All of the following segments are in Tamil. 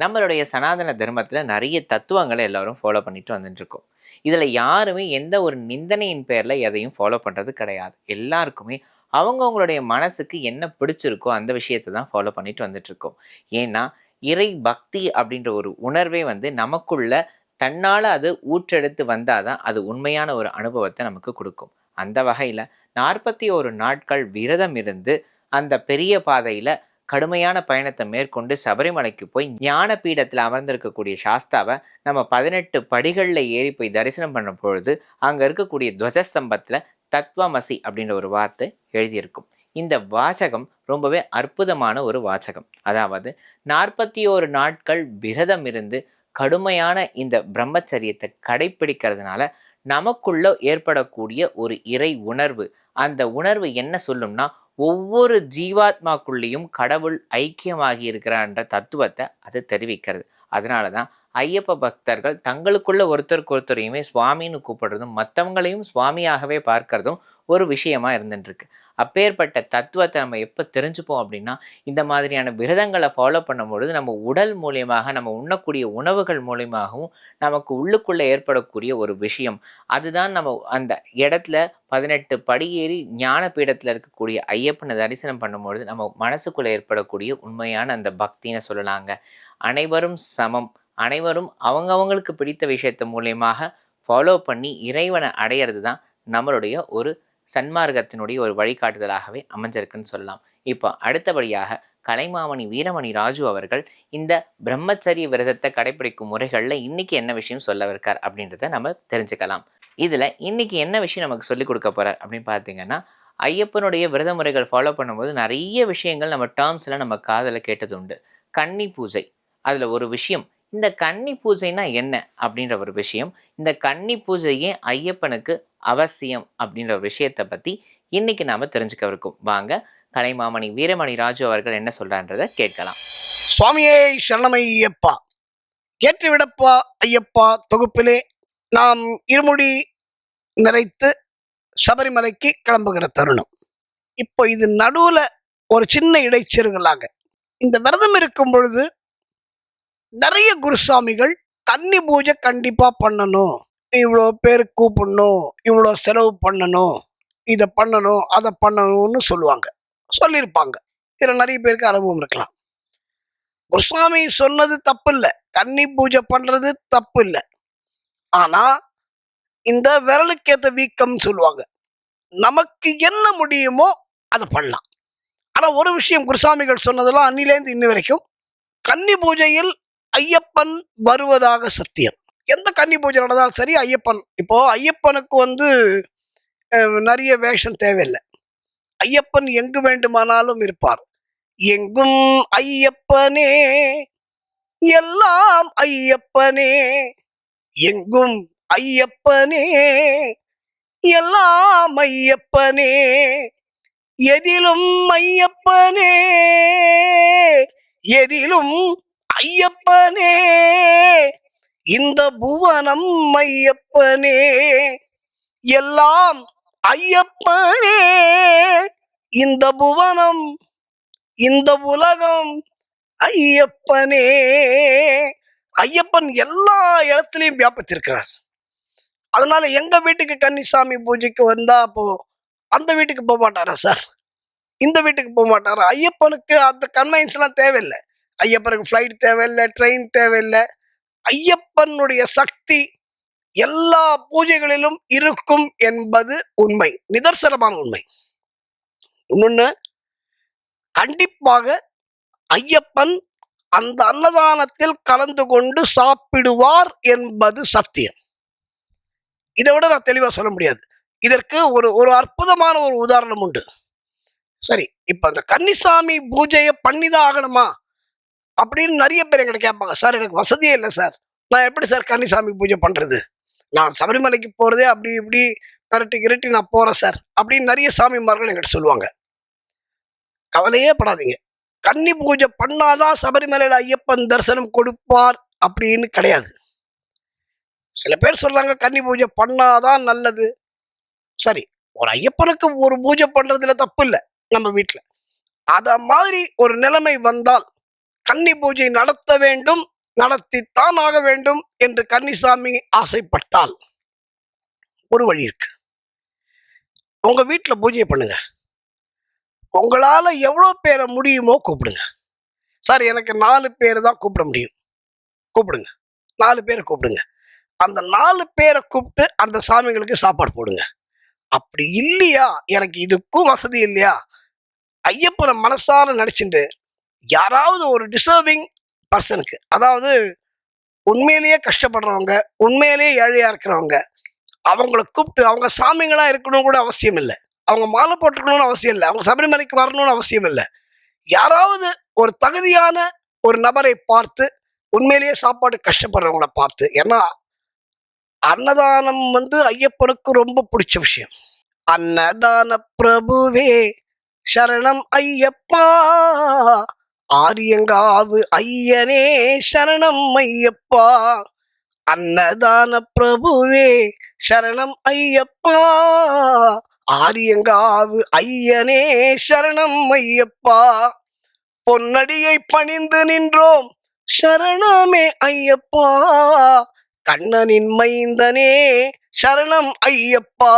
நம்மளுடைய சனாதன தர்மத்துல நிறைய தத்துவங்களை எல்லாரும் ஃபாலோ பண்ணிட்டு வந்துட்டு இருக்கோம். இதுல யாருமே எந்த ஒரு நிந்தனையின் பேர்ல எதையும் ஃபாலோ பண்றது கிடையாது. எல்லாருக்குமே அவங்கவங்களுடைய மனசுக்கு என்ன பிடிச்சிருக்கோ அந்த விஷயத்தை தான் ஃபாலோ பண்ணிட்டு வந்துட்டு இருக்கோம். ஏன்னா இறை பக்தி அப்படின்ற ஒரு உணர்வே நமக்குள்ள தன்னால அது ஊற்றெடுத்து வந்தாதான் அது உண்மையான ஒரு அனுபவத்தை நமக்கு கொடுக்கும். அந்த வகையில 41 நாட்கள் விரதம் இருந்து அந்த பெரிய பாதையில கடுமையான பயணத்தை மேற்கொண்டு சபரிமலைக்கு போய் ஞான பீடத்தில் அமர்ந்திருக்கக்கூடிய சாஸ்தாவை நம்ம 18 படிகளில் ஏறி போய் தரிசனம் பண்ண பொழுது அங்கே இருக்கக்கூடிய துவஜஸ்தம்பத்தில் தத்வமசி அப்படின்ற ஒரு வார்த்தை எழுதியிருக்கும். இந்த வாசகம் ரொம்பவே அற்புதமான ஒரு வாசகம். அதாவது 41 நாட்கள் விரதம் இருந்து கடுமையான இந்த பிரம்மச்சரியத்தை கடைப்பிடிக்கிறதுனால நமக்குள்ள ஏற்படக்கூடிய ஒரு இறை உணர்வு, அந்த உணர்வு என்ன சொல்லும்னா ஒவ்வொரு ஜீவாத்மாக்குள்ளேயும் கடவுள் ஐக்கியமாகி இருக்கிறான்ற தத்துவத்தை அது தெரிவிக்கிறது. அதனால தான் ஐயப்ப பக்தர்கள் தங்களுக்குள்ள ஒருத்தருக்கு ஒருத்தரையுமே சுவாமின்னு கூப்பிடுறதும் மற்றவங்களையும் சுவாமியாகவே பார்க்கறதும் ஒரு விஷயமா இருந்துருக்கு. அப்பேற்பட்ட தத்துவத்தை நம்ம எப்போ தெரிஞ்சுப்போம் அப்படின்னா, இந்த மாதிரியான விரதங்களை ஃபாலோ பண்ணும்பொழுது நம்ம உடல் மூலியமாக நம்ம உண்ணக்கூடிய உணவுகள் மூலியமாகவும் நமக்கு உள்ளுக்குள்ளே ஏற்படக்கூடிய ஒரு விஷயம். அதுதான் நம்ம அந்த இடத்துல 18 படி ஏறி ஞான பீடத்தில் இருக்கக்கூடிய ஐயப்பனை தரிசனம் பண்ணும்பொழுது நம்ம மனசுக்குள்ளே ஏற்படக்கூடிய உண்மையான அந்த பக்தின்னு சொல்லலாங்க. அனைவரும் சமம், அனைவரும் அவங்கவங்களுக்கு பிடித்த விஷயத்து மூலியமாக ஃபாலோ பண்ணி இறைவனை அடையிறது தான் நம்மளுடைய ஒரு சன்மார்க்கத்தினுடைய ஒரு வழிகாட்டுதலாகவே அமைஞ்சிருக்குன்னு சொல்லலாம். இப்போ அடுத்தபடியாக கலைமாமணி வீரமணி ராஜு அவர்கள் இந்த பிரம்மச்சரிய விரதத்தை கடைபிடிக்கும் முறைகளில் இன்னைக்கு என்ன விஷயம் சொல்லவிருக்கார் அப்படின்றத நம்ம தெரிஞ்சுக்கலாம். இதில் இன்னைக்கு என்ன விஷயம் நமக்கு சொல்லிக் கொடுக்க போறார் அப்படின்னு பார்த்தீங்கன்னா, ஐயப்பனுடைய விரத முறைகள் ஃபாலோ பண்ணும்போது நிறைய விஷயங்கள் நம்ம டேர்ம்ஸ்ல நம்ம காதில் கேட்டது உண்டு. கன்னி பூஜை அதில் ஒரு விஷயம். இந்த கன்னி பூஜைனா என்ன அப்படின்ற ஒரு விஷயம், இந்த கன்னி பூஜையே ஐயப்பனுக்கு அவசியம் அப்படின்ற ஒரு விஷயத்தை பற்றி இன்னைக்கு நாம் தெரிஞ்சுக்கவிருக்கும். வாங்க கலைமாமணி வீரமணி ராஜு அவர்கள் என்ன சொல்றான்றதை கேட்கலாம். சுவாமியே சரணமையப்பா, ஏற்றிவிடப்பா ஐயப்பா தொகுப்பிலே நாம் இருமுடி நிறைத்து சபரிமலைக்கு கிளம்புகிற தருணம். இப்போ இது நடுவில் ஒரு சின்ன இடைச்செருகலாக இந்த விரதம் இருக்கும் பொழுது நிறைய குருசாமிகள் கன்னி பூஜை கண்டிப்பா பண்ணணும், இவ்வளோ பேர் கூப்பிடணும், இவ்வளோ செலவு பண்ணணும், இதை பண்ணணும் அதை பண்ணணும்னு சொல்லியிருப்பாங்க. இதில் நிறைய பேருக்கு அனுபவம் இருக்கலாம். குருசாமி சொன்னது தப்பு இல்லை, கன்னி பூஜை பண்றது தப்பு இல்லை. ஆனா இந்த விரலுக்கேற்ற வீக்கம் சொல்லுவாங்க, நமக்கு என்ன முடியுமோ அதை பண்ணலாம். ஆனா ஒரு விஷயம் குருசாமிகள் சொன்னதெல்லாம் அன்னிலேருந்து இன்னி வரைக்கும், கன்னி பூஜையில் ஐயப்பன் வருவதாக சத்தியம். எந்த கன்னி பூஜை நடந்தாலும் சரி ஐயப்பன், இப்போ ஐயப்பனுக்கு நிறைய வேஷம் தேவையில்லை. ஐயப்பன் எங்கு வேண்டுமானாலும் இருப்பார். எங்கும் ஐயப்பனே, எல்லாம் ஐயப்பனே, எங்கும் ஐயப்பனே, எல்லாம் ஐயப்பனே, எதிலும் ஐயப்பனே, எதிலும் ஐயப்பனே, இந்த புவனம் ஐயப்பனே, எல்லாம் ஐயப்பனே, இந்த புவனம் இந்த உலகம் ஐயப்பனே. ஐயப்பன் எல்லா இடத்துலையும் வியாபித்திருக்கிறார். அதனால எங்க வீட்டுக்கு கன்னிசாமி பூஜைக்கு வந்தா அப்போ அந்த வீட்டுக்கு போக மாட்டாரா சார், இந்த வீட்டுக்கு போக மாட்டாரா? ஐயப்பனுக்கு அந்த கன்வென்ஸ் எல்லாம் தேவையில்லை. ஐயப்பனுக்கு ஃப்ளைட் தேவையில்லை, ட்ரெயின் தேவையில்லை. ஐயப்பனுடைய சக்தி எல்லா பூஜைகளிலும் இருக்கும் என்பது உண்மை, நிதர்சனமான உண்மை. இன்னொன்னு, கண்டிப்பாக ஐயப்பன் அந்த அன்னதானத்தில் கலந்து கொண்டு சாப்பிடுவார் என்பது சத்தியம். இதை விட நான் தெளிவா சொல்ல முடியாது. இதற்கு ஒரு அற்புதமான ஒரு உதாரணம் உண்டு. சரி, இப்ப அந்த கன்னிசாமி பூஜையை பண்ணிதான் ஆகணுமா அப்படின்னு நிறைய பேர் எங்கிட்ட கேட்பாங்க. சார் எனக்கு வசதியே இல்லை சார், நான் எப்படி சார் கன்னிசாமி பூஜை பண்றது? நான் சபரிமலைக்கு போறதே அப்படி இப்படி கிரட்டி நான் போறேன் சார் அப்படின்னு நிறைய சாமிமார்கள் என்கிட்ட சொல்லுவாங்க. கவலையே படாதீங்க, கன்னி பூஜை பண்ணாதான் சபரிமலையில ஐயப்பன் தரிசனம் கொடுப்பார் அப்படின்னு கிடையாது. சில பேர் சொல்றாங்க கன்னி பூஜை பண்ணாதான் நல்லது. சரி, ஒரு ஐயப்பனுக்கு ஒரு பூஜை பண்றதுல தப்பு இல்லை நம்ம வீட்டுல. அத மாதிரி ஒரு நிலைமை வந்தால் கன்னி பூஜை நடத்த வேண்டும், நடத்தித்தான் ஆக வேண்டும் என்று கன்னிசாமி ஆசைப்பட்டால் ஒரு வழி இருக்கு. உங்க வீட்டுல பூஜை பண்ணுங்க. உங்களால எவ்வளவு பேரை முடியுமோ கூப்பிடுங்க. சார், எனக்கு 4 பேர் தான் கூப்பிட முடியும். கூப்பிடுங்க. 4 பேரை கூப்பிடுங்க. அந்த 4 பேரை கூப்பிட்டு அந்த சாமிகளுக்கு சாப்பாடு போடுங்க. அப்படி இல்லையா, எனக்கு இதுக்கும் வசதி இல்லையா, ஐயப்பனை மனசார நினைச்சுட்டு யாராவது ஒரு டிசர்விங் பர்சனுக்கு, அதாவது உண்மையிலேயே கஷ்டப்படுறவங்க, உண்மையிலேயே ஏழையா இருக்கிறவங்க, அவங்கள கூப்பிட்டு, அவங்க சாமிங்களா இருக்கணும் கூட அவசியம் இல்லை, அவங்க மாலை போட்டுக்கணும்னு அவசியம் இல்லை, அவங்க சபரிமலைக்கு வரணும்னு அவசியம் இல்லை, யாராவது ஒரு தகுதியான ஒரு நபரை பார்த்து உண்மையிலேயே சாப்பாடு கஷ்டப்படுறவங்கள பார்த்து, ஏன்னா அன்னதானம் ஐயப்பனுக்கு ரொம்ப பிடிச்ச விஷயம். அன்னதான பிரபுவே சரணம் ஐயப்பா, ஆரியங்காவு ஐயனே சரணம் ஐயப்பா, அன்னதான பிரபுவே சரணம் ஐயப்பா, ஆரியங்காவு ஐயனே சரணம் ஐயப்பா, பொன்னடியை பணிந்து நின்றோம் சரணமே ஐயப்பா, கண்ணனின் மைந்தனே சரணம் ஐயப்பா,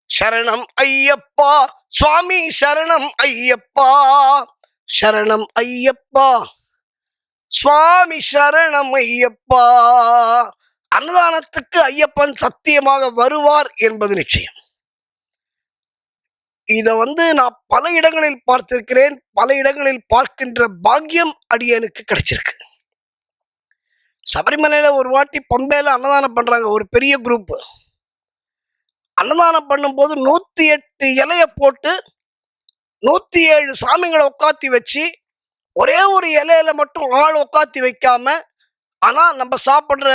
சரணம் ஐயப்பா, சுவாமி சரணம் ஐயப்பா, சரணம் ஐயப்பா, சுவாமி சரணம் ஐயப்பா. அன்னதானத்துக்கு ஐயப்பன் சத்தியமாக வருவார் என்பது நிச்சயம். இத நான் பல இடங்களில் பார்த்திருக்கிறேன். பல இடங்களில் பார்க்கின்ற பாக்கியம் அடியனுக்கு கிடைச்சிருக்கு. சபரிமலையில ஒரு வாட்டி பம்பையில அன்னதானம் பண்றாங்க, ஒரு பெரிய குரூப். அன்னதானம் பண்ணும்போது 108 இலைய போட்டு 107 சாமிகளை உட்காத்தி வச்சு, ஒரே ஒரு இலையில மட்டும் ஆள் உட்காத்தி வைக்காம, ஆனா நம்ம சாப்பிடுற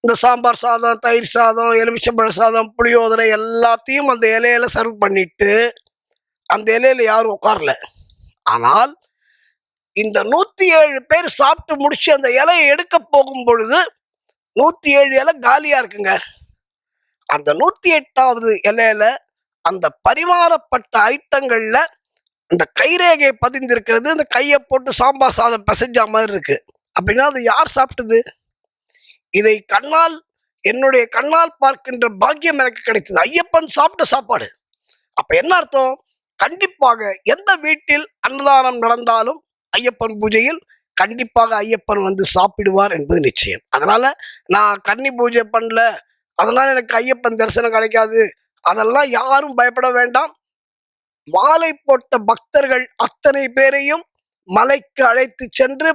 இந்த சாம்பார் சாதம், தயிர் சாதம், எலுமிச்சம்பழ சாதம், புளியோதரை எல்லாத்தையும் அந்த இலையில சர்வ் பண்ணிட்டு அந்த இலையில யாரும் உட்காரல. ஆனால் இந்த 107 பேர் சாப்பிட்டு முடிச்சு அந்த இலையை எடுக்க போகும் பொழுது 107 இலை காலியா இருக்குங்க. அந்த 108வது இலையில அந்த பரிமாறப்பட்ட ஐட்டங்கள்ல அந்த கைரேகை பதிந்திருக்கிறது. அந்த கையை போட்டு சாம்பார் சாதம் பிசைஞ்ச மாதிரி இருக்கு. அப்படின்னா அது யார் சாப்பிட்டது? இதை என்னுடைய கண்ணால் பார்க்கின்ற பாக்கியம் எனக்கு கிடைத்தது. ஐயப்பன் சாப்பிட்ட சாப்பாடு. அப்ப என்ன அர்த்தம்? கண்டிப்பாக எந்த வீட்டில் அன்னதானம் நடந்தாலும் ஐயப்பன் பூஜையில் கண்டிப்பாக ஐயப்பன் சாப்பிடுவார் என்பது நிச்சயம். அதனால நான் கன்னி பூஜை பண்ணல, அதனால எனக்கு ஐயப்பன் தரிசனம் கிடைக்காது, அதெல்லாம் யாரும் பயப்பட வேண்டாம். மாலை போட்ட பக்தர்கள் அத்தனை பேரையும் மலைக்கு அழைத்து சென்று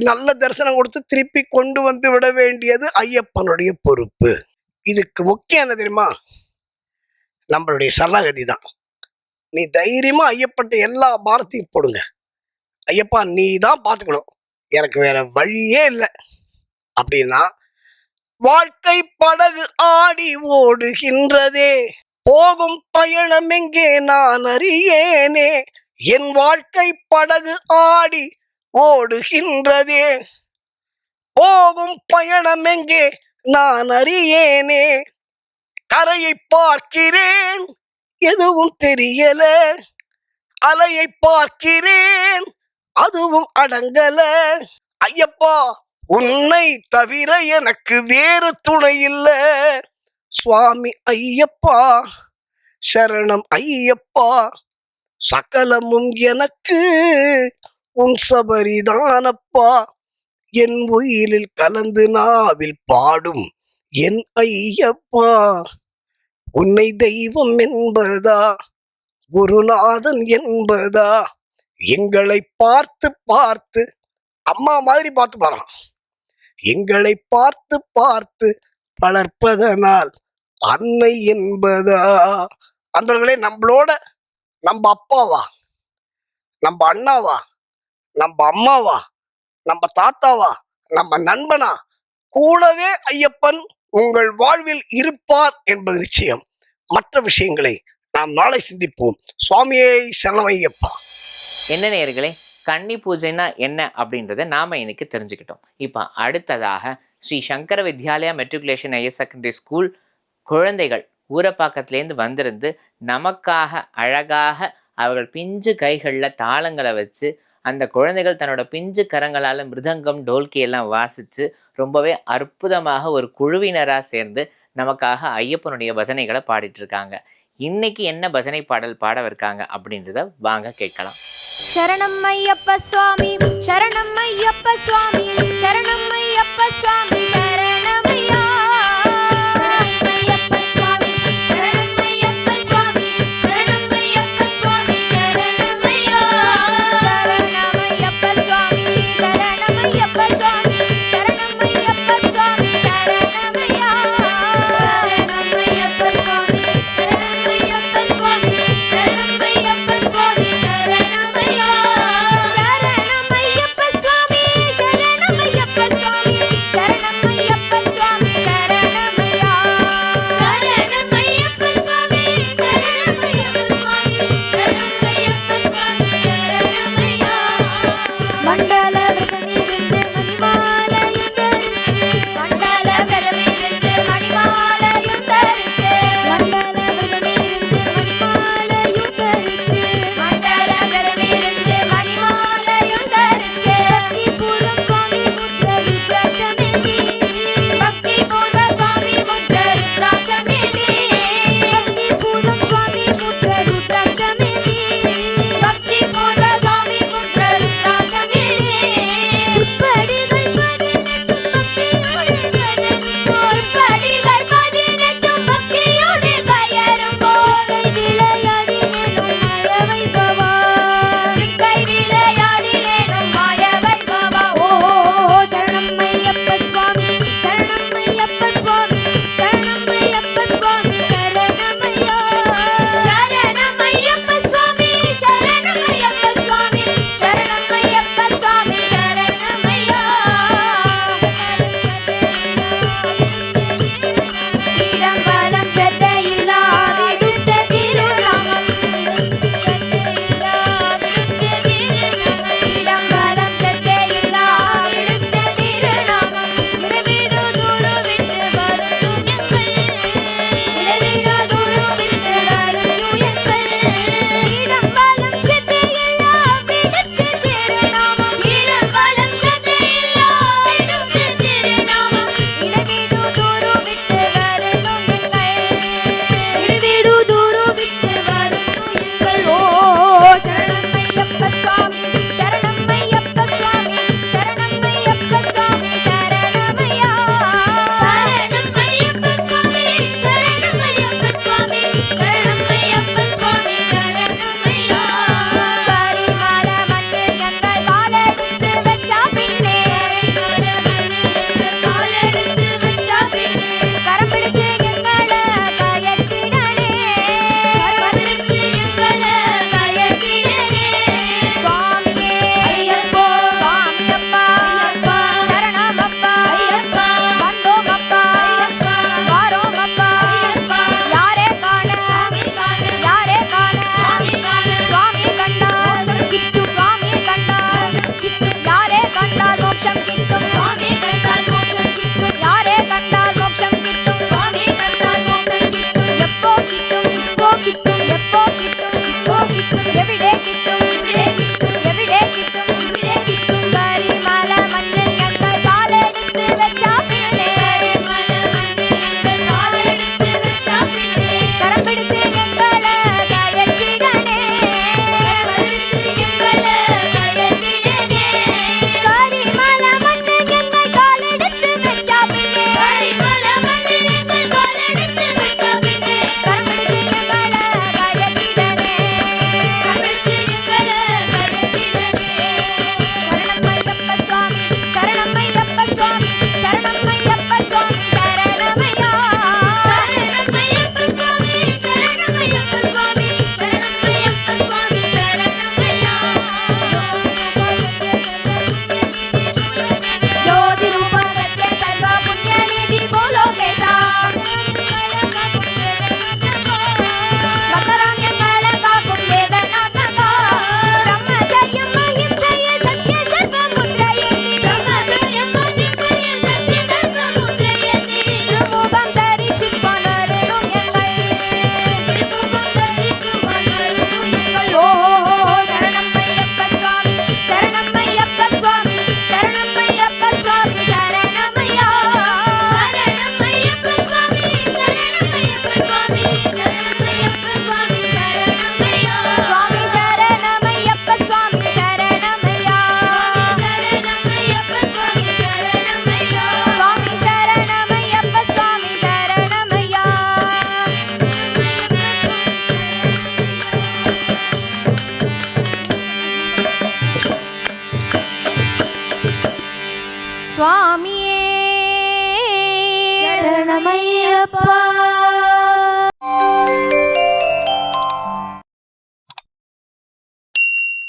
நல்ல தரிசனம் கொடுத்து திருப்பி கொண்டு விட வேண்டியது ஐயப்பனுடைய பொறுப்பு. இதுக்கு முக்கியம் என்ன தெரியுமா? நம்மளுடைய சரணாகதி தான். நீ தைரியமா ஐயப்பட்ட எல்லா பாரத்தையும் போடுங்க. ஐயப்பா, நீ தான் பார்த்துக்கணும், எனக்கு வேற வழியே இல்லை அப்படின்னா, வாழ்க்கை படகு ஆடி ஓடுகின்றதே, போகும் பயணம் எங்கே நான் அறியேனே, என் வாழ்க்கை படகு ஆடி ஓடுகின்றதே, போகும் பயணம் எங்கே நான் அறியேனே, கரையை பார்க்கிறேன் எதுவும் தெரியல, அலையை பார்க்கிறேன் அதுவும் அடங்கல, ஐயப்பா உன்னை தவிர எனக்கு வேறு துணை இல்ல, சுவாமி ஐயப்பா சரணம் ஐயப்பா, சகலமும் எனக்கு உன் சபரிதானப்பா, என் உயிரில் கலந்து நாவில் பாடும் என் ஐயப்பா, உன்னை தெய்வம் என்பதா குருநாதன் என்பதா, எங்களை பார்த்து பார்த்து அம்மா மாதிரி பார்த்து பாறான், எங்களை பார்த்து பார்த்து வளர்ப்பதனால் அன்னை என்பதா. அன்பர்களே, நம்மளோட நம்ம அப்பாவா, நம்ம அண்ணாவா, நம்ம அம்மாவா, நம்ம தாத்தாவா, நம்ம நண்பனா, கூடவே ஐயப்பன் உங்கள் வாழ்வில் இருப்பார் என்பது நிச்சயம். மற்ற விஷயங்களை நாம் நாளை சிந்திப்போம். சுவாமியே சரணம் ஐயப்பா. என்ன நேயர்களே, கன்னி பூஜைனா என்ன அப்படின்றத நாம இன்னைக்கு தெரிஞ்சுக்கிட்டோம். இப்போ அடுத்ததாக Shri Sankara Vidyalaya matriculation higher secondary school குழந்தைகள் ஊரப்பாக்கத்துலேருந்து வந்திருந்து நமக்காக அழகாக அவர்கள் பிஞ்சு கைகளில் தாளங்களை வச்சு அந்த குழந்தைகள் தன்னோட பிஞ்சு கரங்களால மிருதங்கம், டோல்கி எல்லாம் வாசிச்சு ரொம்பவே அற்புதமாக ஒரு குழுவினரா சேர்ந்து நமக்காக ஐயப்பனுடைய பஜனைகளை பாடிட்டு இருக்காங்க. இன்னைக்கு என்ன பஜனை பாடல் பாடவிருக்காங்க அப்படின்றத வாங்க கேட்கலாம். சரணம் ஐயப்ப சுவாமி, சரணம் ஐயப்ப சுவாமி, சரணம் ஐயப்ப சுவாமி, சரணமையா. சரணம் ஐயப்ப சுவாமி, சரணம் ஐயப்ப சுவாமி, சரணம் ஐயப்ப சுவாமி, சரணமையா. சரணம் ஐயப்ப சுவாமி, சரணம் ஐயப்ப சுவாமி, சரணம் ஐயப்ப சுவாமி, சரணமையா. சரணம் ஐயப்ப சுவாமி, சரணம் ஐயப்ப சுவாமி, சரணம் ஐயப்ப சுவாமி, சரணமையா. சரணம் ஐயப்ப சுவாமி, சரணம் சுவாமியே சரணமையப்பா.